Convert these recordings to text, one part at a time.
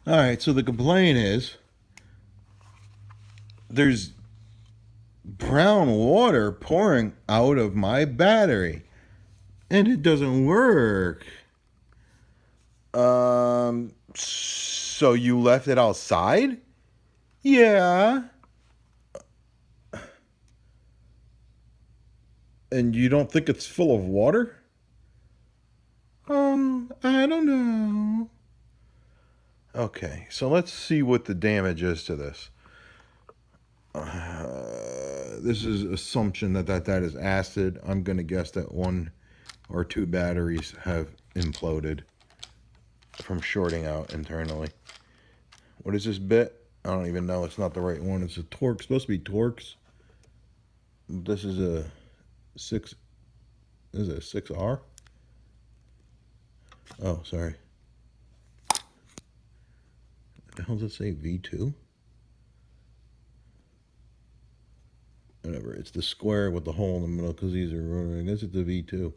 All right, so the complaint is there's brown water pouring out of my battery and it doesn't work. So you left it outside? Yeah. And you don't think it's full of water? I don't know. Okay, so let's see what the damage is to this. This is assumption that is acid. I'm going to guess that 1 or 2 batteries have imploded from shorting out internally. What is this bit? I don't even know. It's not the right one. It's a Torx. It's supposed to be Torx. This is a 6. Is it a 6R? Oh, sorry. What the hell does it say? V2? Whatever. It's the square with the hole in the middle because these are. I guess it's the V2.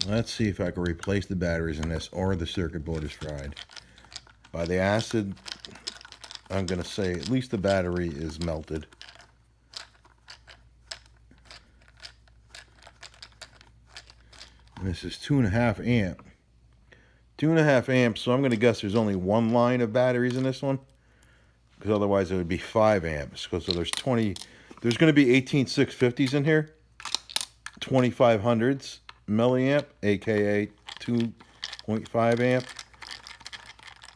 Let's see if I can replace the batteries in this or the circuit board is fried. By the acid, I'm going to say at least the battery is melted. And this is 2.5 amp. 2.5 amps, so I'm going to guess there's only 1 line of batteries in this one. Because otherwise it would be 5 amps. So there's going to be 18650s in here. 2500s milliamp, aka 2.5 amp.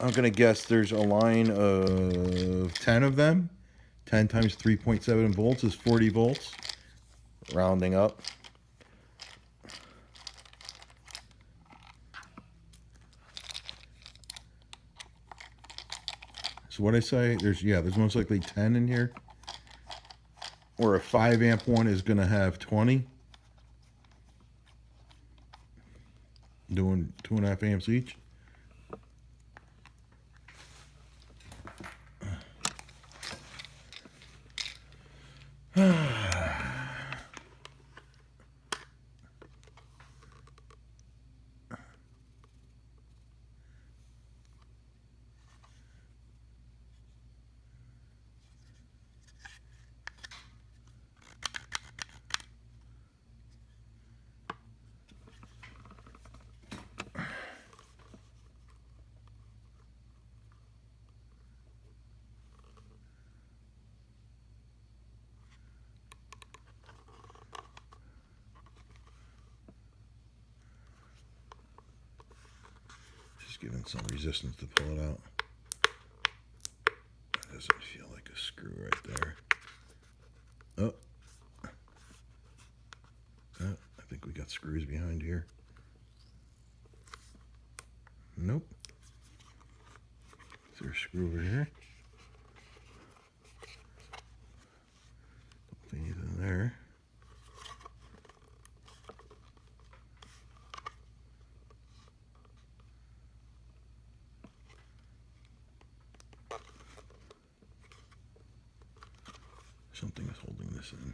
I'm going to guess there's a line of 10 of them. 10 times 3.7 volts is 40 volts. Rounding up. So what I say, there's most likely 10 in here. Or a 5 amp one is going to have 20. Doing 2.5 amps each. Just giving some resistance to pull it out. That doesn't feel like a screw right there. Oh. I think we got screws behind here. Nope. Is there a screw over here? Don't see anything there. Something is holding this in.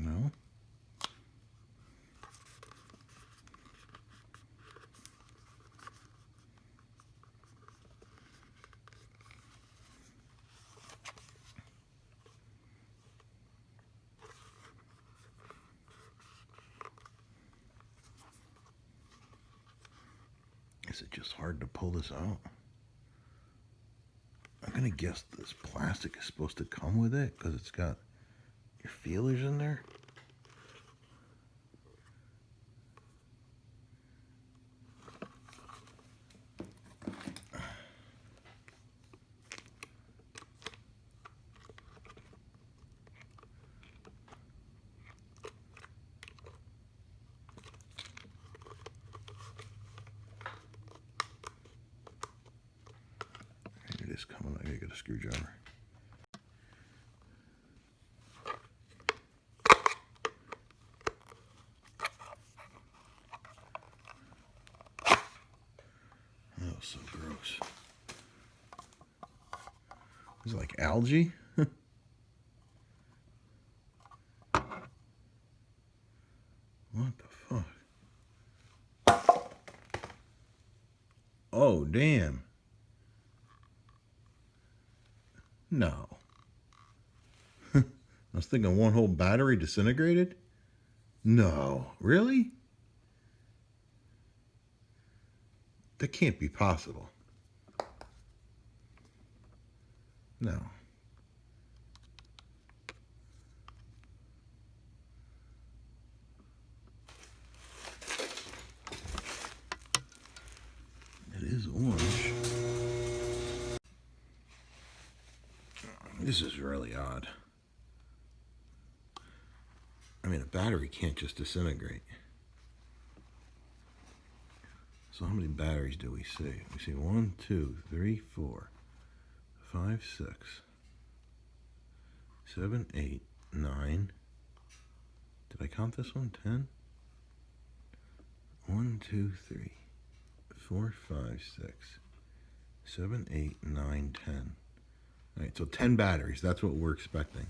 No. Is it just hard to pull this out? I'm gonna guess this plastic is supposed to come with it because it's got your feelers in there. this coming. I gotta get a screwdriver. Oh, so gross. Is it like algae? What the fuck? Oh, damn. No. I was thinking one whole battery disintegrated? No. Really? That can't be possible. No. It is orange. This is really odd. I mean, a battery can't just disintegrate. So how many batteries do we see? We see 1, 2, 3, 4, 5, 6, 7, 8, 9. Did I count this one? 10? 1, 2, 3, 4, 5, 6, 7, 8, 9, 10. All right, so 10 batteries. That's what we're expecting.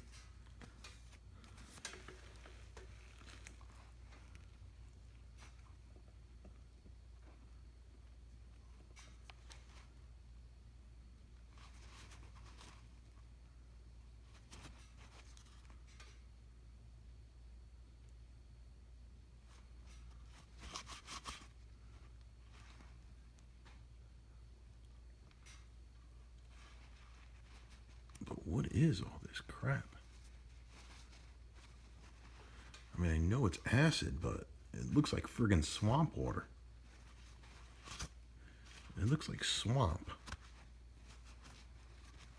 But what is all this crap? I mean, I know it's acid, but it looks like friggin' swamp water. It looks like swamp.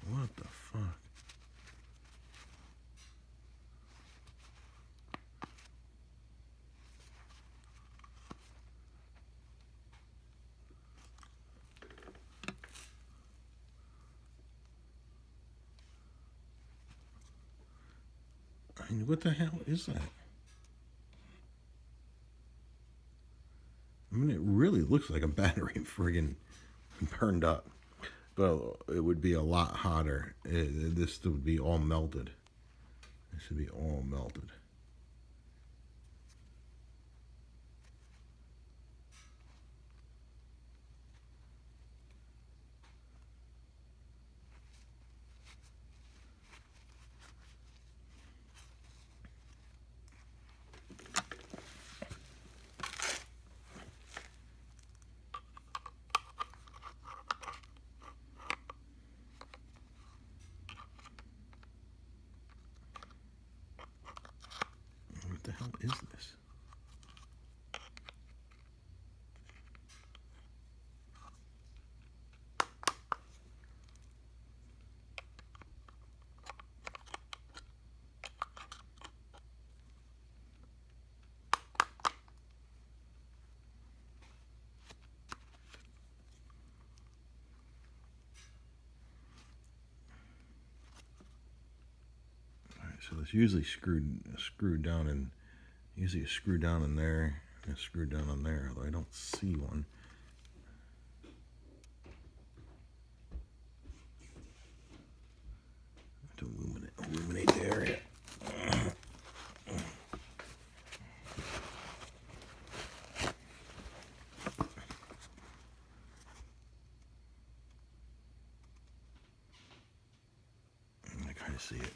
What the fuck? I mean, what the hell is that? I mean, it really looks like a battery friggin' burned up. But it would be a lot hotter. This would be all melted. This would be all melted. What the hell is this? So it's usually screwed down, and usually a screw down in there and a screw down on there, although I don't see one. To illuminate the area. I kind of see it.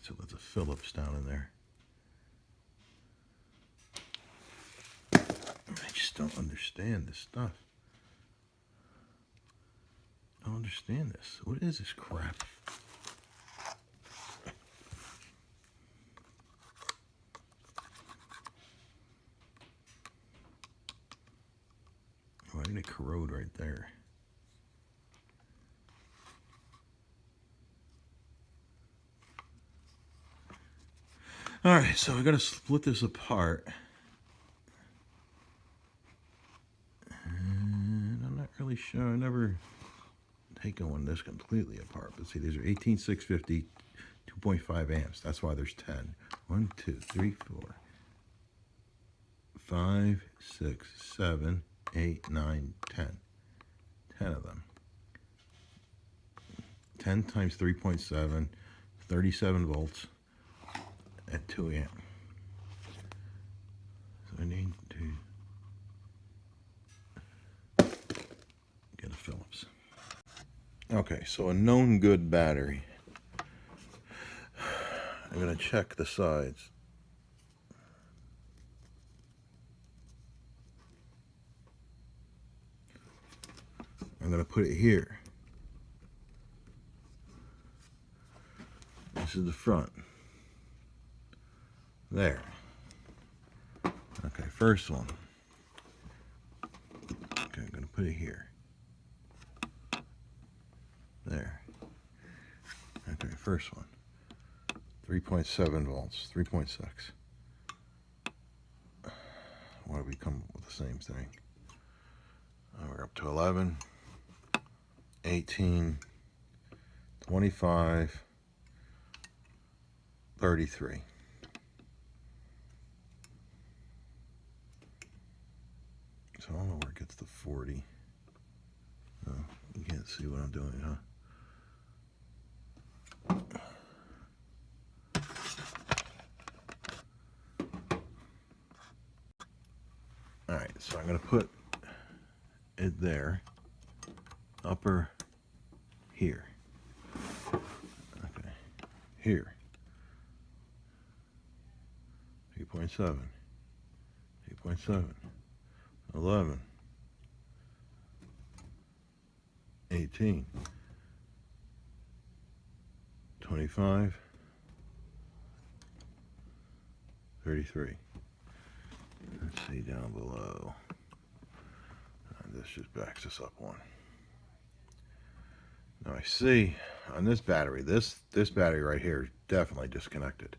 So there's a Phillips down in there. I just don't understand this stuff. I don't understand this. What is this crap? Why did it corrode right there? All right, so I got to split this apart. And I'm not really sure. I never taken one this completely apart. But see, these are 18650, 2.5 amps. That's why there's 10. 1, 2, 3, 4, 5, 6, 7, 8, 9, 10. 10 of them. 10 times 3.7, 37 volts at 2 amp. So I need to get a Phillips. Okay, so a known good battery. I'm going to check the sides. I'm going to put it here. This is the front. There. Okay, first one. Okay, I'm going to put it here. There. Okay, first one. 3.7 volts, 3.6. Why do we come up with the same thing? We're up to 11, 18, 25, 33. So I don't know where it gets to 40. No, you can't see what I'm doing, huh? Alright, so I'm going to put it there, upper here. Okay, here. 3.7, 3.7, 11, 18, 25, 33. Let's see down below. This just backs us up one. Now I see on this battery, this battery right here is definitely disconnected.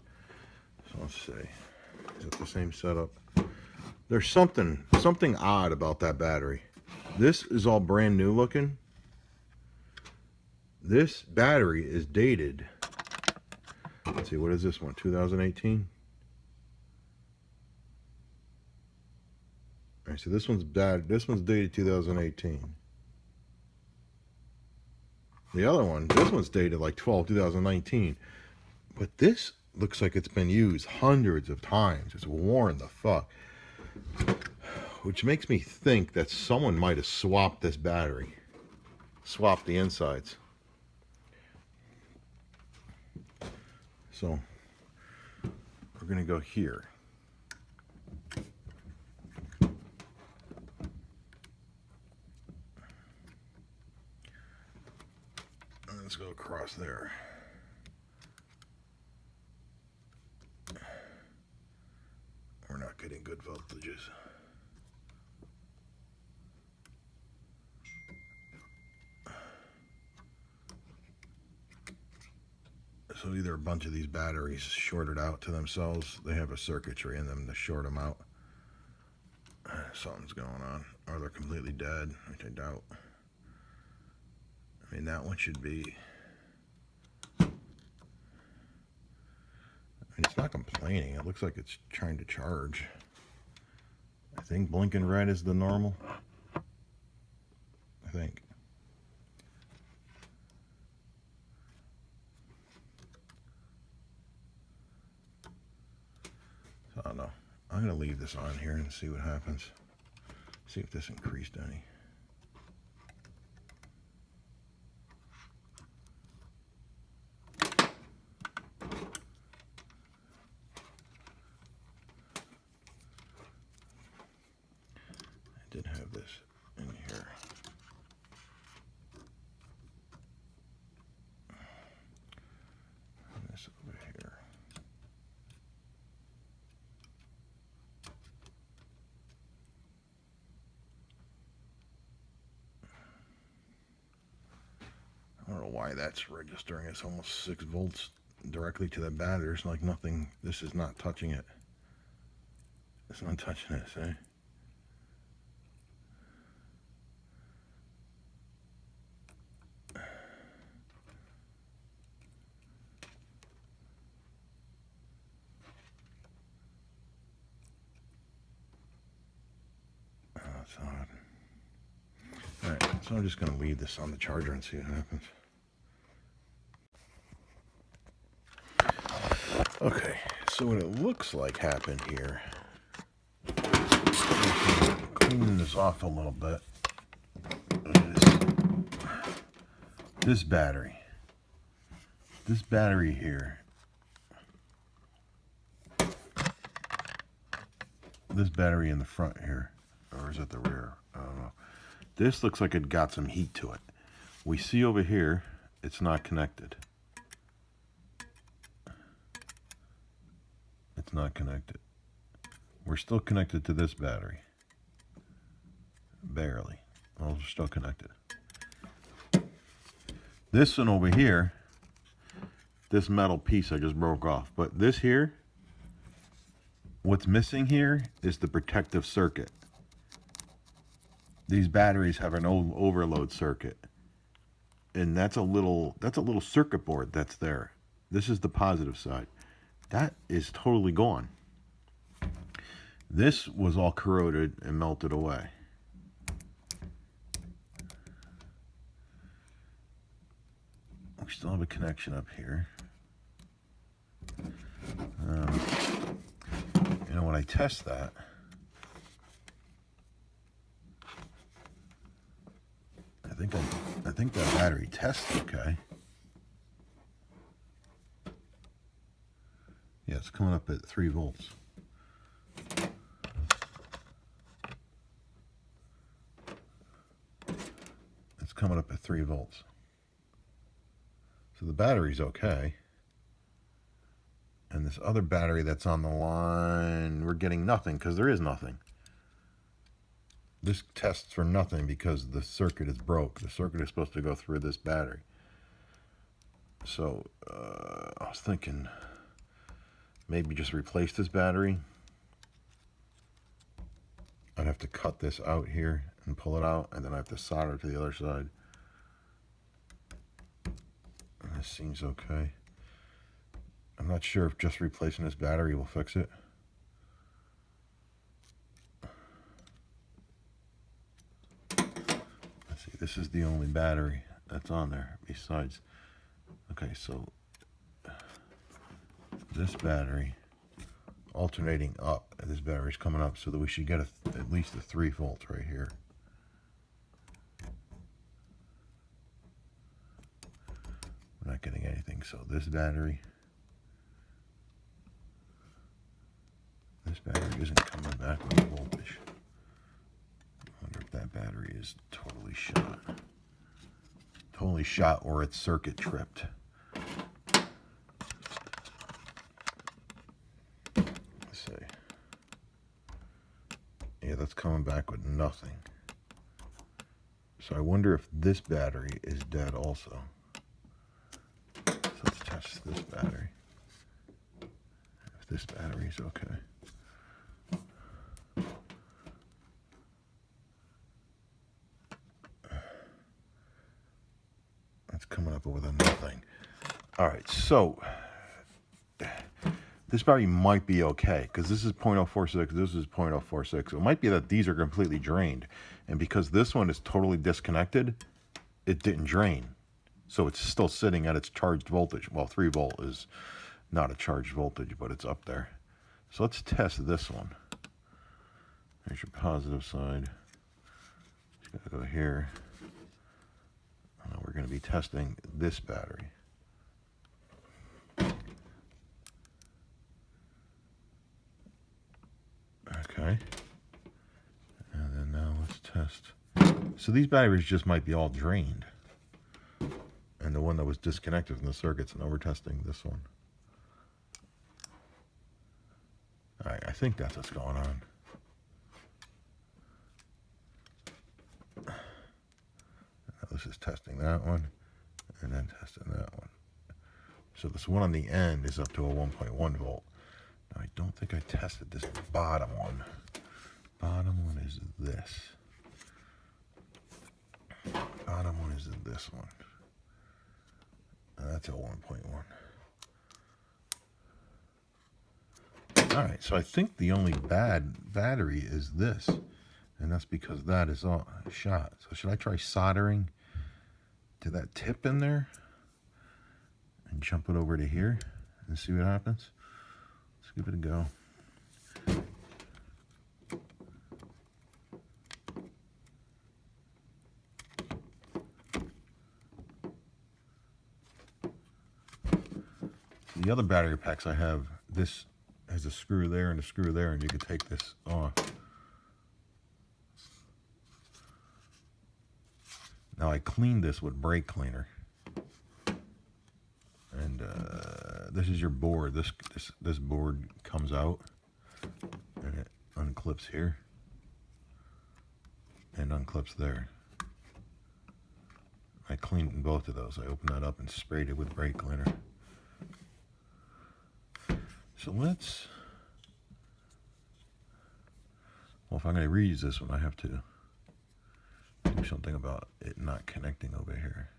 So let's see. Is it the same setup? There's something odd about that battery. This is all brand new looking. This battery is dated. Let's see, what is this one? 2018? Alright, so this one's bad. This one's dated 2018. The other one, this one's dated like 2019. But this looks like it's been used hundreds of times. It's worn the fuck. Which makes me think that someone might have swapped this battery. Swapped the insides. So, we're going to go here. Let's go across there. We're not getting good voltages. So either a bunch of these batteries shorted out to themselves, they have a circuitry in them to short them out. Something's going on. Or they're completely dead, which I doubt. I mean, that one should be... I mean, it's not complaining. It looks like it's trying to charge. I think blinking red is the normal. I think. So I don't know. I'm going to leave this on here and see what happens. See if this increased any. I did have this in here. And this over here. I don't know why that's registering. It's almost 6 volts directly to the battery. There's like nothing. This is not touching it. It's not touching it, see? Oh, that's odd. Alright, so I'm just going to leave this on the charger and see what happens. Okay, so what it looks like happened here, cleaning this off a little bit, is this battery. This battery here, this battery in the front here, or is it the rear? I don't know. This looks like it got some heat to it. We see over here, it's not connected. It's not connected. We're still connected to this battery. Barely. Well, we're still connected. This one over here, this metal piece I just broke off. But this here, what's missing here is the protective circuit. These batteries have an old overload circuit. And that's a little circuit board that's there. This is the positive side. That is totally gone. This was all corroded and melted away. We still have a connection up here. You know, when I test that, I think that battery tests okay. Yeah, it's coming up at 3 volts. It's coming up at 3 volts. So the battery's okay. And this other battery that's on the line, we're getting nothing because there is nothing. This tests for nothing because the circuit is broke. The circuit is supposed to go through this battery. So I was thinking maybe just replace this battery. I'd have to cut this out here and pull it out, and then I have to solder to the other side. And this seems okay. I'm not sure if just replacing this battery will fix it. Let's see, this is the only battery that's on there besides. Okay, so this battery alternating up, this battery's coming up, so that we should get at least a 3 volts right here. We're not getting anything, so this battery isn't coming back with voltage. I wonder if that battery is totally shot. Totally shot, or it's circuit tripped. Let's see. Yeah, that's coming back with nothing. So I wonder if this battery is dead also. So let's test this battery. If this battery is okay. That's coming up with a nothing. All right, so this battery might be okay because this is 0.046, this is 0.046. It might be that these are completely drained, and because this one is totally disconnected, it didn't drain. So it's still sitting at its charged voltage. Well, 3 volt is not a charged voltage, but it's up there. So let's test this one. There's your positive side. Just gotta go here. We're going to be testing this battery. Okay. And then now let's test. So these batteries just might be all drained. And the one that was disconnected from the circuits, now we're testing this one. All right, I think that's what's going on. This is testing that one, and then testing that one. So this one on the end is up to a 1.1 volt. Now, I don't think I tested this bottom one. Bottom one is this. Bottom one is this one. And that's a 1.1. All right, so I think the only bad battery is this, and that's because that is all shot. So should I try soldering to that tip in there and jump it over to here and see what happens? Let's give it a go. The other battery packs I have, this has a screw there and a screw there, and you can take this off. Now I cleaned this with brake cleaner, and this is your board. This board comes out, and it unclips here and unclips there. I cleaned both of those. I opened that up and sprayed it with brake cleaner. So let's, well, if I'm going to reuse this one, I have to do something about it not connecting over here.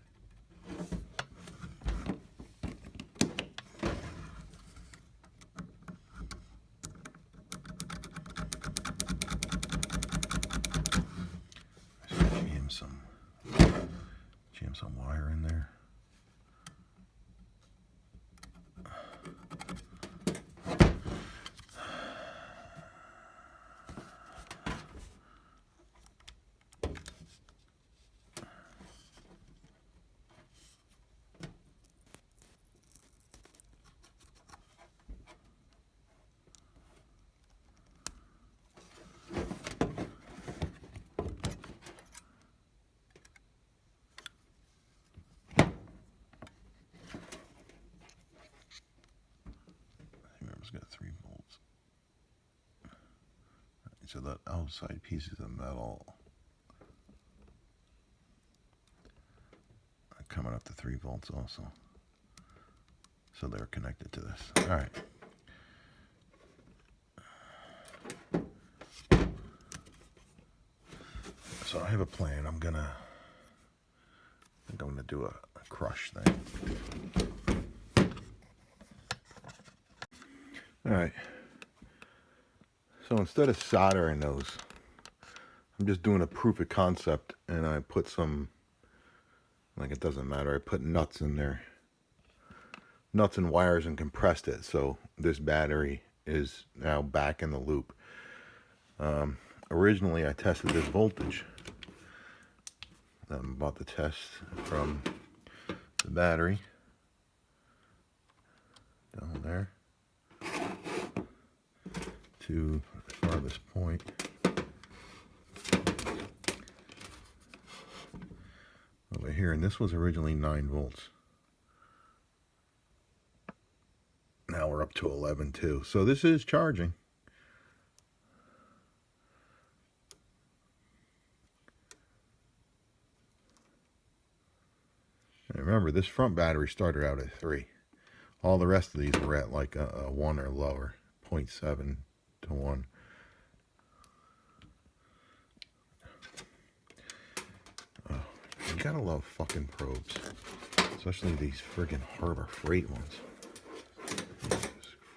Jam some wire in there. Got 3 volts. So that outside piece is of metal coming up to 3 volts also. So they're connected to this. All right. So I have a plan. I think I'm gonna do a crush thing. All right, so instead of soldering those, I'm just doing a proof of concept, and I put some, like, it doesn't matter, I put nuts in there, nuts and wires, and compressed it, so this battery is now back in the loop. Originally I tested this voltage. I'm about to test from the battery down there to the farthest point. Over here, and this was originally 9 volts. Now we're up to 11 too. So this is charging. And remember, this front battery started out at 3. All the rest of these were at like a 1 or lower, 0.7 to 1. Oh, you gotta love fucking probes, especially these friggin' Harbor Freight ones. Jesus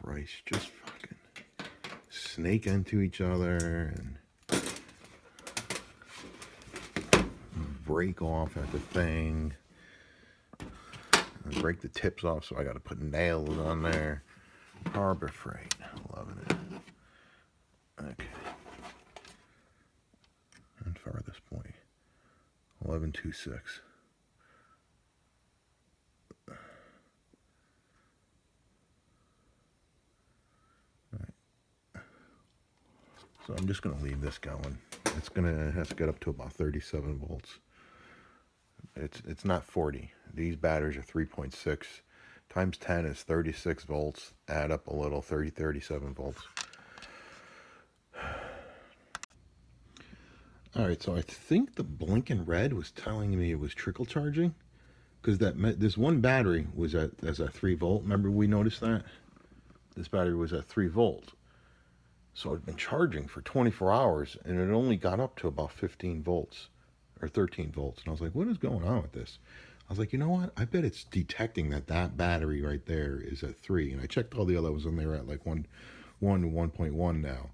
Christ, just fucking snake into each other and break off at the thing. And break the tips off, so I gotta put nails on there. Harbor Freight, loving it. Okay. And farthest point, 11.26. Alright. So I'm just gonna leave this going. It has to get up to about 37 volts. It's not 40. These batteries are 3.6 times 10 is 36 volts. Add up a little, 37 volts. All right, so I think the blinking red was telling me it was trickle charging, because this one battery was as a 3 volt. Remember we noticed that this battery was at 3 volt. So I'd been charging for 24 hours, and it only got up to about 15 volts or 13 volts. And I was like, what is going on with this? I was like, you know what? I bet it's detecting that battery right there is at 3. And I checked all the other ones, and they were at like 1 to 1.1 now.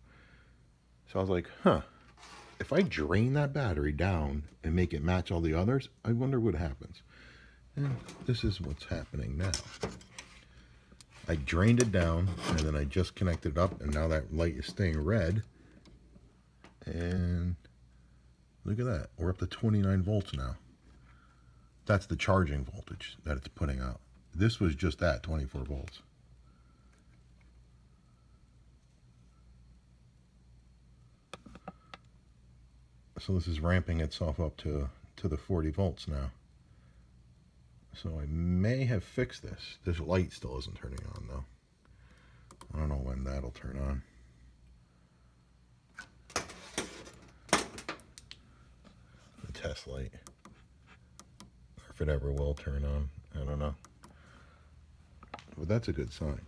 So I was like, huh. If I drain that battery down and make it match all the others, I wonder what happens. And this is what's happening now. I drained it down, and then I just connected it up, and now that light is staying red. And look at that. We're up to 29 volts now. That's the charging voltage that it's putting out. This was just at 24 volts. So this is ramping itself up to the 40 volts now. So I may have fixed this. This light still isn't turning on though. I don't know when that'll turn on. The test light. Or if it ever will turn on. I don't know. But that's a good sign.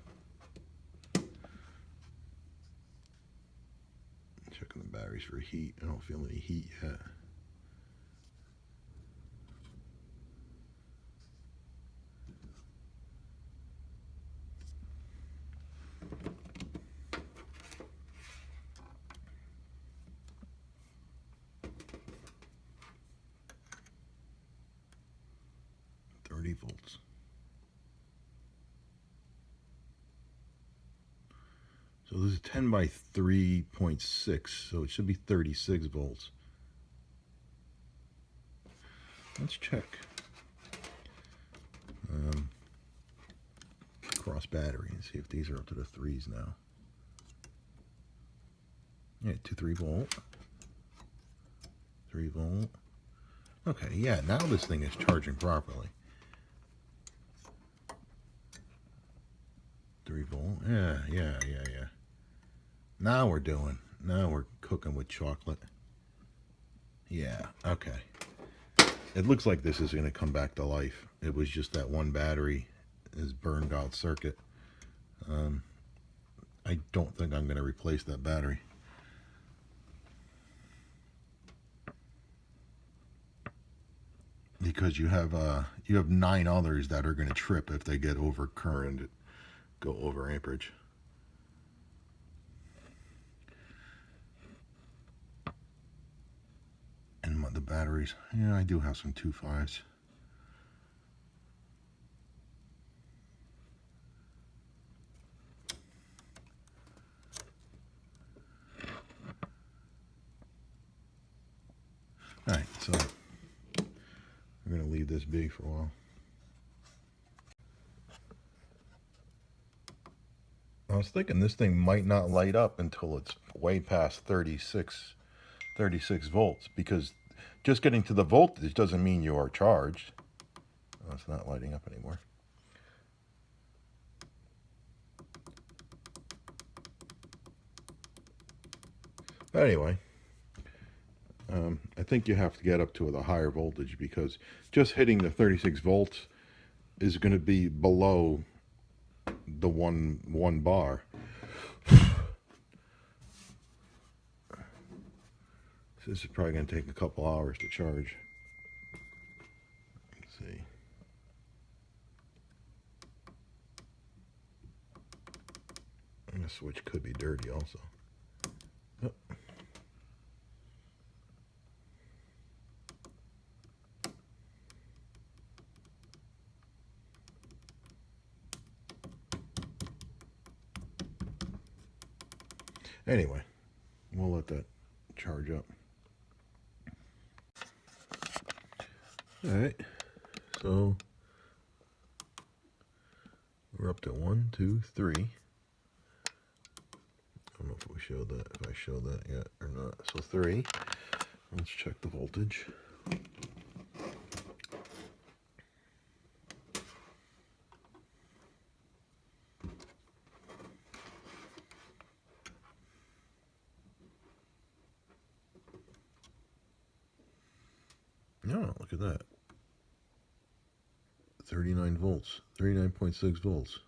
Checking the batteries for heat. I don't feel any heat yet. Volts. So this is 10 by 3.6, so it should be 36 volts. Let's check cross battery and see if these are up to the 3s now. Yeah, 3 volt. 3 volt. Okay, yeah, now this thing is charging properly. 3 volt. Yeah. Now we're cooking with chocolate. Yeah, okay. It looks like this is going to come back to life. It was just that one battery is burned out circuit. I don't think I'm going to replace that battery. Because you have 9 others that are going to trip if they get over current, go over amperage. And the batteries, yeah, I do have some 2.5s. All right, so we're going to leave this be for a while. I was thinking this thing might not light up until it's way past 36 volts, because just getting to the voltage doesn't mean you are charged. Oh, it's not lighting up anymore. But anyway, I think you have to get up to the higher voltage, because just hitting the 36 volts is going to be below the one bar. This is probably going to take a couple hours to charge. Let's see. And the switch could be dirty also. Oh. Anyway, we'll let that charge up. All right, so we're up to 1, 2, 3. I don't know if we showed that, if I showed that yet or not. So 3. Let's check the voltage. No, look at that. 39 volts, 39.6 volts.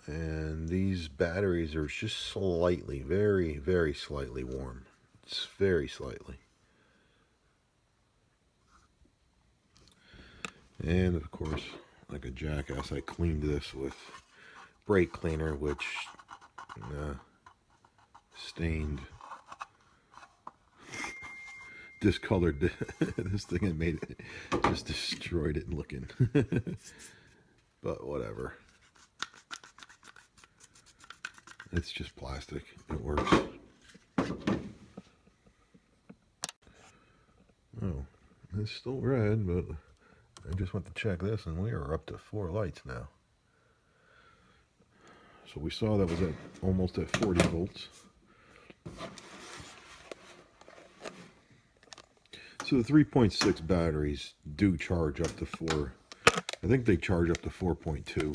And these batteries are just slightly, very, very slightly warm. It's very slightly. And of course, like a jackass, I cleaned this with brake cleaner, which stained, discolored this thing and made it, just destroyed it looking. But whatever. It's just plastic. It works. Oh, it's still red, but I just went to check this and we are up to 4 lights now. So we saw that was at almost at 40 volts. So the 3.6 batteries do charge up to 4. I think they charge up to 4.2.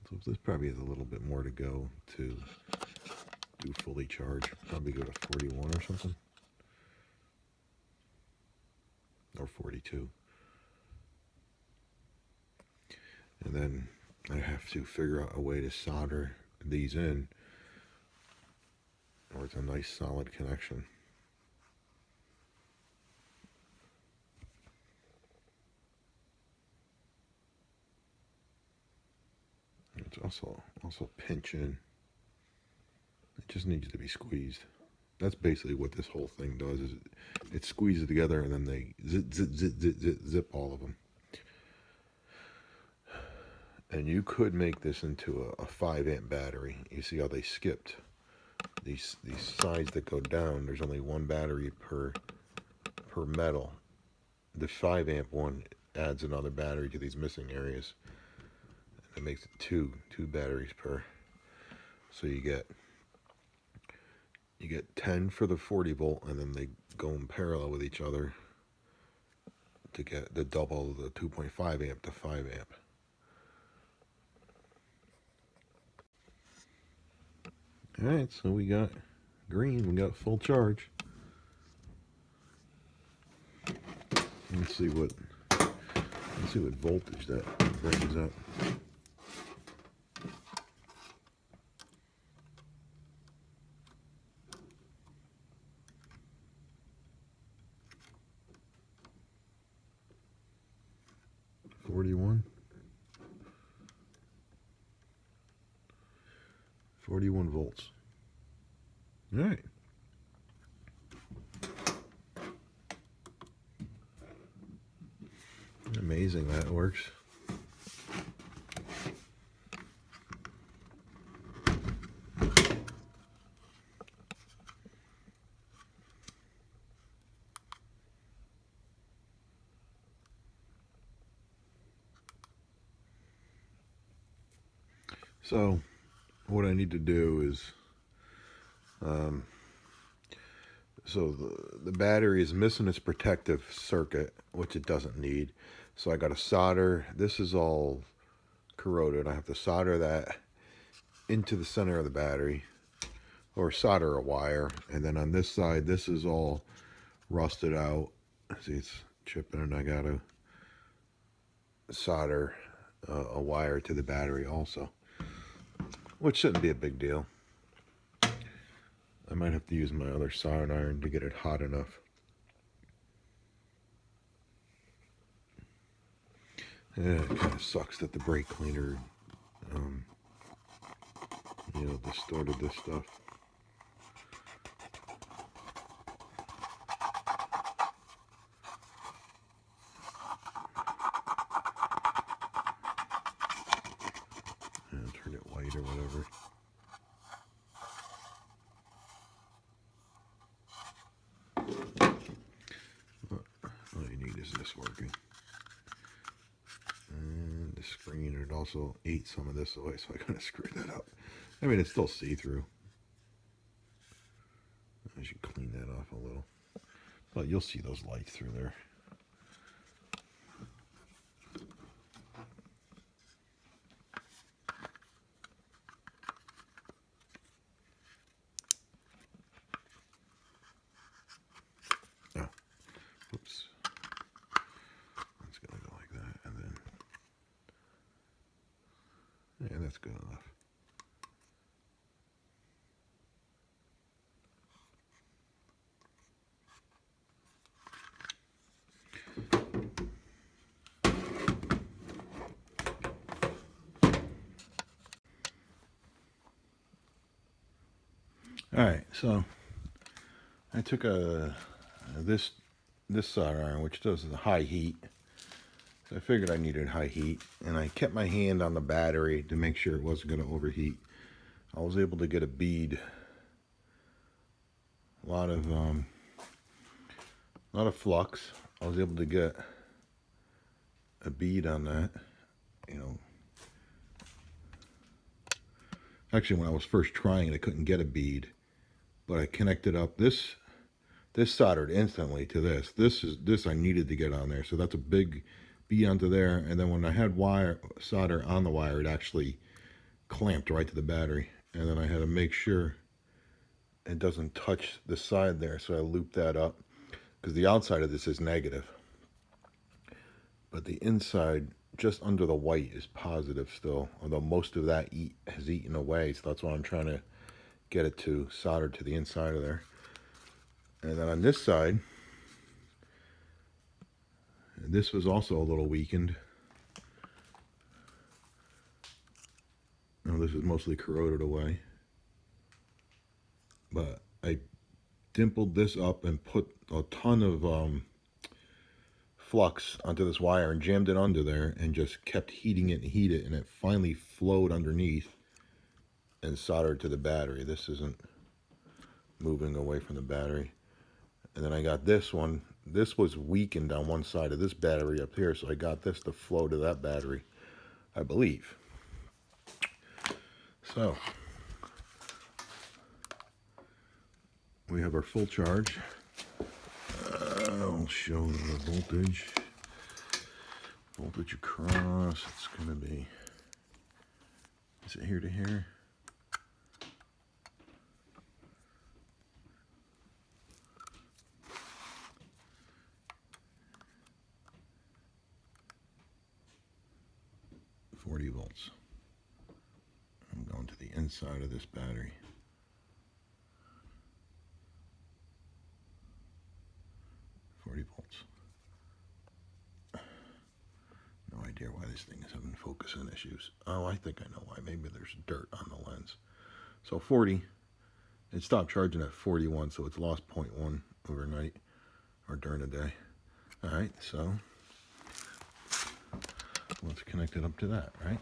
So this probably has a little bit more to go to do fully charge. Probably go to 41 or something. Or 42. And then I have to figure out a way to solder these in, or it's a nice solid connection. It's also pinching. It just needs to be squeezed. That's basically what this whole thing does. Is it squeezes together and then they zip all of them. And you could make this into a 5 amp battery. You see how they skipped these sides that go down. There's only one battery per metal. The 5 amp one adds another battery to these missing areas. It makes it two batteries per. So you get 10 for the 40 volt, and then they go in parallel with each other to get the double the 2.5 amp to 5 amp. Alright, so we got green, we got full charge. Let's see what voltage that brings up. Forty-one volts. All right. Amazing that works. So what I need to do is, so the battery is missing its protective circuit, which it doesn't need. So I got to solder. This is all corroded. I have to solder that into the center of the battery, or solder a wire. And then on this side, this is all rusted out. See, it's chipping, and I got to solder a wire to the battery also, which shouldn't be a big deal. I might have to use my other soldering iron to get it hot enough. Yeah, it kind of sucks that the brake cleaner, distorted this stuff. And turn it white or whatever. All you need is this working. And the screen, it also ate some of this away, so I gotta screw that up. I mean, it's still see-through. I should clean that off a little. But you'll see those lights through there. good enough. All right, so I took this solder iron, which does the high heat. So I figured I needed high heat, and I kept my hand on the battery to make sure it wasn't going to overheat. I was able to get a bead, a lot of flux. I was able to get a bead on that, you know. Actually, when I was first trying it, I couldn't get a bead, but I connected up this soldered instantly to this. This I needed to get on there, so that's a big bead onto there. And then when I had solder on the wire, it actually clamped right to the battery. And then I had to make sure it doesn't touch the side there, so I looped that up, because the outside of this is negative, but the inside just under the white is positive still, although most of that has eaten away. So that's why I'm trying to get it to solder to the inside of there. And then on this side, this was also a little weakened. Now this is mostly corroded away, but I dimpled this up and put a ton of flux onto this wire and jammed it under there and just kept heating it and heat it, and it finally flowed underneath and soldered to the battery. This isn't moving away from the battery. And then I got this one. This was weakened on one side of this battery up here, so I got this to flow to that battery, I believe. So we have our full charge. I'll show the voltage across. It's going to be, is it here to here? Volts. I'm going to the inside of this battery. Volts. No idea why this thing is having focusing issues. Oh, I think I know why. Maybe there's dirt on the lens. So 40, it stopped charging at 41, so it's lost 0.1 overnight or during the day. All right, so let's connect it up to that, right?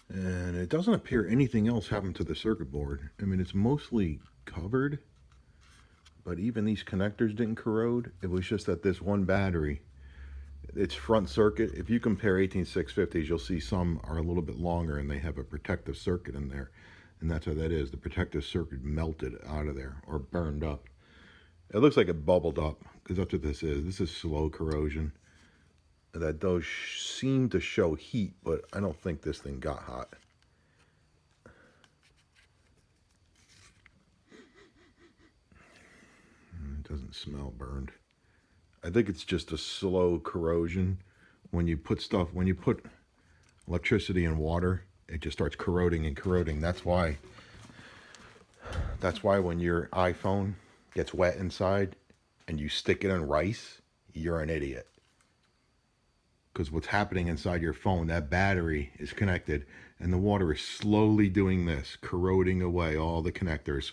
And it doesn't appear anything else happened to the circuit board. I mean, it's mostly covered, but even these connectors didn't corrode. It was just that this one battery, its front circuit, if you compare 18650s, you'll see some are a little bit longer and they have a protective circuit in there. And that's what that is. The protective circuit melted out of there or burned up. It looks like it bubbled up, because that's what this is. This is slow corrosion. That does seem to show heat, but I don't think this thing got hot. It doesn't smell burned. I think it's just a slow corrosion. When you put electricity in water, it just starts corroding and corroding. That's why when your iPhone gets wet inside and you stick it in rice, you're an idiot. Because what's happening inside your phone, that battery is connected and the water is slowly doing this, corroding away all the connectors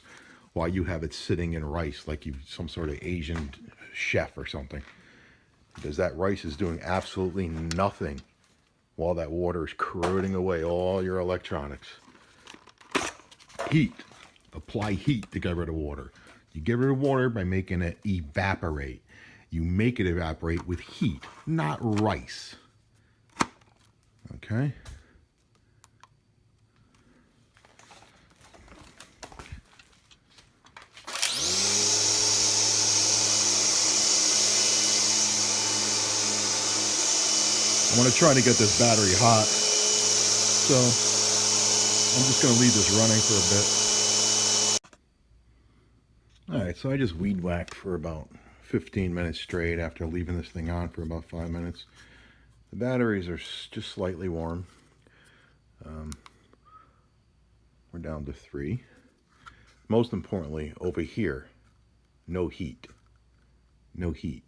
while you have it sitting in rice like you some sort of Asian chef or something. Because that rice is doing absolutely nothing while that water is corroding away all your electronics. Heat. Apply heat to get rid of water. You get rid of water by making it evaporate. You make it evaporate with heat, not rice. Okay? I want to try to get this battery hot, so I'm just going to leave this running for a bit. Alright, so I just weed whacked for about 15 minutes straight after leaving this thing on for about 5 minutes. The batteries are just slightly warm. We're down to 3. Most importantly, over here, no heat. No heat.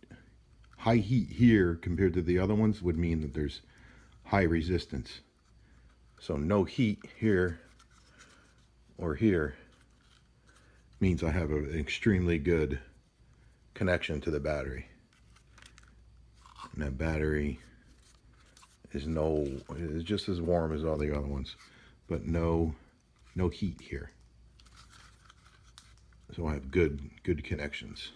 High heat here compared to the other ones would mean that there's high resistance. So no heat here or here means I have an extremely good connection to the battery. And that battery is just as warm as all the other ones, but no heat here. So I have good connections.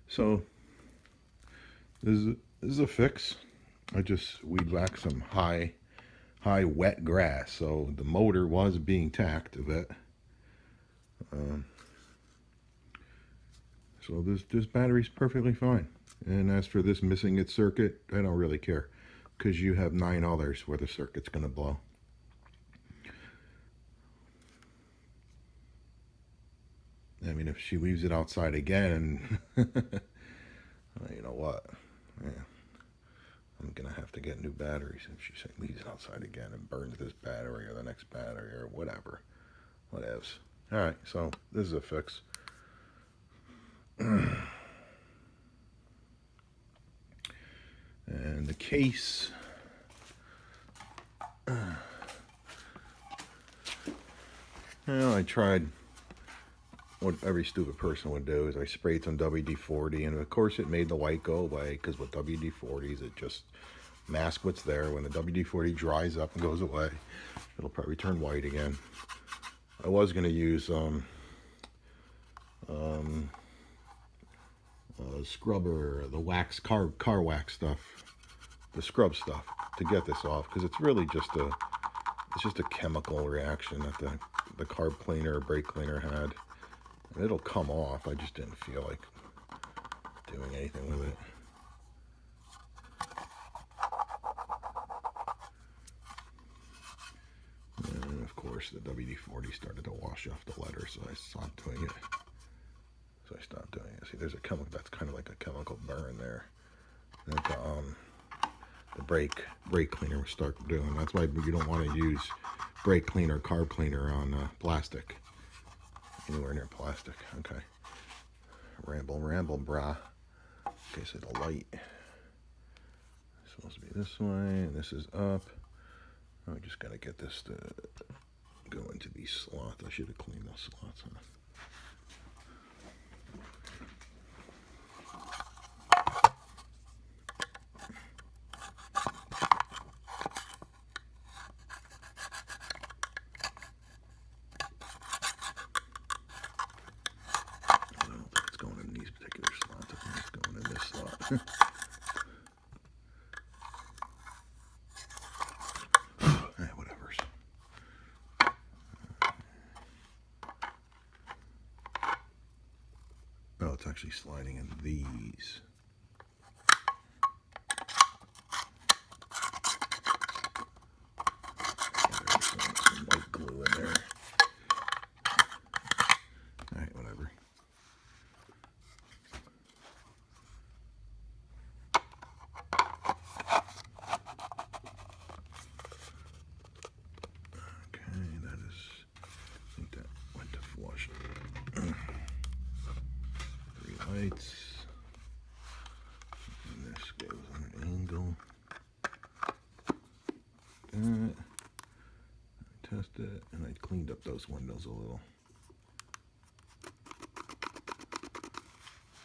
So this is a fix. I just weed whacked some high wet grass, so the motor was being tacked a bit. So this battery's perfectly fine. And as for this missing its circuit, I don't really care, because you have 9 others where the circuit's going to blow. I mean, if she leaves it outside again, you know what? Yeah, I'm going to have to get new batteries if she leaves it outside again and burns this battery or the next battery or whatever. Whatevs. Alright, so this is a fix. And the case, well, I tried what every stupid person would do, is I sprayed some WD-40, and of course it made the white go away, because with WD-40s it just masks what's there. When the WD-40 dries up and goes away, it'll probably turn white again. I was going to use scrubber, the wax, car wax stuff, the scrub stuff, to get this off, because it's really just a chemical reaction that the carb cleaner or brake cleaner had. And it'll come off. I just didn't feel like doing anything with it. And of course the WD-40 started to wash off the letter, so I stopped doing it. See, there's a chemical, that's kind of like a chemical burn there that the brake cleaner will start doing. That's why you don't want to use brake cleaner, carb cleaner on plastic. Anywhere near plastic. Okay. Ramble, brah. Okay, so the light is supposed to be this way, and this is up. I just gotta get this to go into these slots. I should have cleaned those slots, huh? Whatever. Oh, it's actually sliding in these. There's some white glue in there. Alright, whatever. Lights, and this goes on an angle. I tested it, and I cleaned up those windows a little.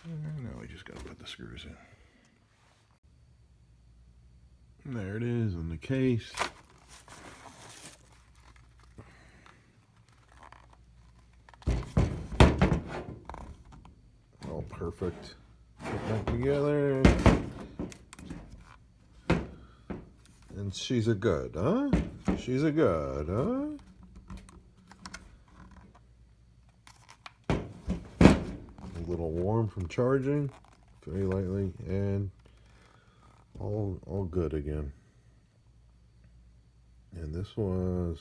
And now we just gotta put the screws in. There it is on the case. Perfect. Put that together. And she's a good, huh? She's a good, huh? A little warm from charging, very lightly, and all good again. And this was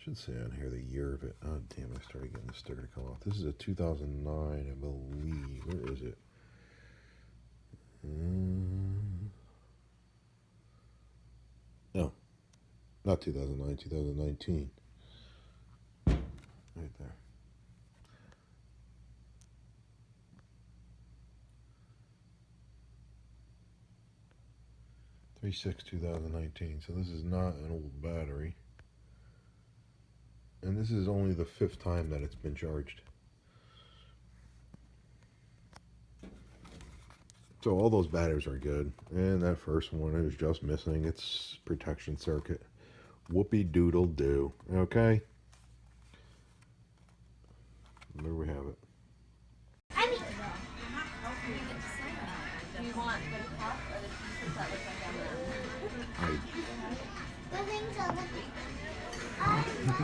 should say on here the year of it. Oh, damn, I started getting the sticker to come off. This is a 2009, I believe. Where is it? No, not 2009, 2019. Right there. 3/6/2019. So this is not an old battery. And this is only the 5th time that it's been charged. So all those batteries are good. And that first one is just missing its protection circuit. Whoopie doodle do. Okay? There we have it. Do you want the cup or the pieces that look like M&M's? I The things that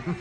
look